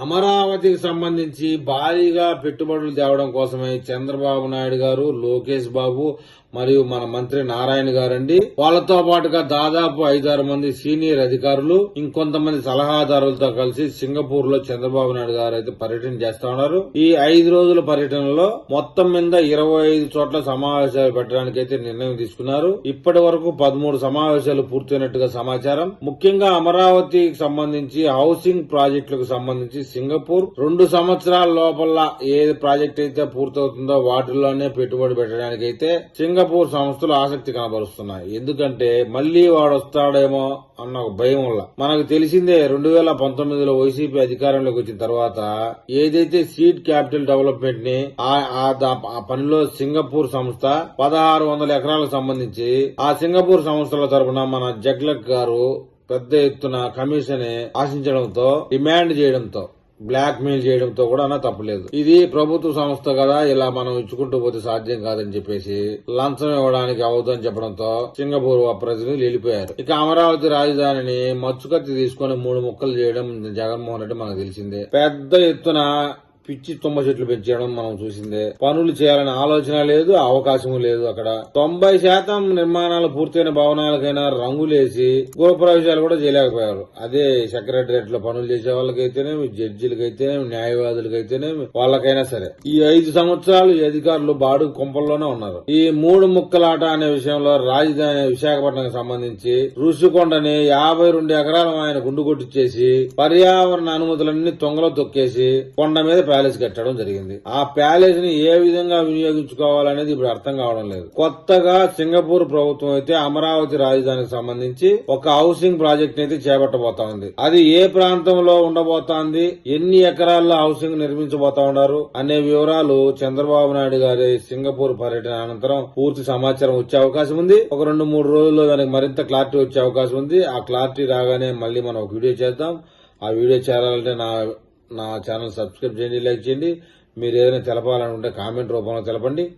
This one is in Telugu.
అమరావతికి సంబంధించి భారీగా పెట్టుబడులు తేవడం కోసమే చంద్రబాబు నాయుడు గారు, లోకేష్ బాబు మరియు మన మంత్రి నారాయణ గారండి. వాళ్లతో పాటుగా దాదాపు 5-6 మంది సీనియర్ అధికారులు, ఇంకొంతమంది సలహాదారులతో కలిసి సింగపూర్ లో చంద్రబాబు నాయుడు గారు అయితే పర్యటన చేస్తా ఉన్నారు. ఈ 5 రోజుల పర్యటనలో మొత్తం మీద 25 చోట్ల సమావేశాలు పెట్టడానికి అయితే నిర్ణయం తీసుకున్నారు. ఇప్పటి వరకు 13 సమావేశాలు పూర్తయినట్టుగా సమాచారం. ముఖ్యంగా అమరావతికి సంబంధించి హౌసింగ్ ప్రాజెక్టులకు సంబంధించి సింగపూర్ 2 సంవత్సరాల లోపల ఏ ప్రాజెక్ట్ అయితే పూర్తవుతుందో వాటిల్లోనే పెట్టుబడి పెట్టడానికి అయితే సింగపూర్ సంస్థలు ఆసక్తి కనబరుస్తున్నాయి. ఎందుకంటే మళ్లీ వాడు వస్తాడేమో అన్న ఒక భయం వల్ల. మనకు తెలిసిందే 2019లో వైసీపీ అధికారంలోకి వచ్చిన తర్వాత ఏదైతే సీడ్ క్యాపిటల్ డెవలప్మెంట్ ని ఆ పనిలో సింగపూర్ సంస్థ 1600 ఎకరాలకు సంబంధించి ఆ సింగపూర్ సంస్థల తరపున మన జగ్లక్ గారు పెద్ద ఎత్తున కమిషన్ ఆశించడంతో, డిమాండ్ చేయడంతో, బ్లాక్ మెయిల్ చేయడంతో కూడా తప్పలేదు. ఇది ప్రభుత్వ సంస్థ కదా, ఇలా మనం ఇచ్చుకుంటూ పోతే సాధ్యం కాదని చెప్పేసి లంచం ఇవ్వడానికి అవద్దని చెప్పడంతో సింగపూర్ ప్రతినిధులు వెళ్లిపోయారు. ఇక అమరావతి రాజధానిని మచ్చుకత్తి తీసుకుని 3 ముక్కలు చేయడం జగన్మోహన్ రెడ్డి మనకు తెలిసిందే. పెద్ద ఎత్తున పిచ్చి తుమ్మ చెట్లు పెంచడం మనం చూసిందే. పనులు చేయాలనే ఆలోచన లేదు, అవకాశం లేదు. అక్కడ 90% నిర్మాణాలు పూర్తయిన భవనాలకైనా రంగులేసి గృహప్రవేశాలు కూడా చేయలేకపోయారు. అదే సెక్రటరియట్ లో పనులు చేసే వాళ్ళకైతేనేమి, జడ్జిలకైతేనేమి, న్యాయవాదులకైతేనేమి, వాళ్ళకైనా సరే ఈ 5 సంవత్సరాలు ఈ అధికారులు బాడు కొంపల్లోనే ఉన్నారు. ఈ 3 ముక్కలాట అనే విషయంలో రాజధాని విశాఖపట్నం సంబంధించి ఋషికొండని 52 ఎకరాలు ఆయన గుండు కొట్టించేసి పర్యావరణ అనుమతులన్నీ తొంగలో తొక్కేసి కొండ మీద ప్యాలెస్ కట్టడం జరిగింది. ఆ ప్యాలెస్ ని ఏ విధంగా వినియోగించుకోవాలనేది ఇప్పుడు అర్థం కావడం లేదు. కొత్తగా సింగపూర్ ప్రభుత్వం అయితే అమరావతి రాజధానికి సంబంధించి ఒక హౌసింగ్ ప్రాజెక్ట్ అయితే చేపట్టబోతా ఉంది. అది ఏ ప్రాంతంలో ఉండబోతోంది, ఎన్ని ఎకరాల్లో హౌసింగ్ నిర్మించబోతా ఉన్నారు అనే వివరాలు చంద్రబాబు నాయుడు గారి సింగపూర్ పర్యటన అనంతరం పూర్తి సమాచారం వచ్చే అవకాశం ఉంది. ఒక 2-3 రోజుల్లో దానికి మరింత క్లారిటీ వచ్చే అవకాశం ఉంది. ఆ క్లారిటీ రాగానే మళ్ళీ మనం ఒక వీడియో చేద్దాం. ఆ వీడియో చేరాలంటే నా ఛానల్ సబ్స్క్రైబ్ చేయండి, లైక్ చేయండి. మీరు ఏదైనా తెలపాలనుకుంటే కామెంట్ రూపంలో తెలపండి.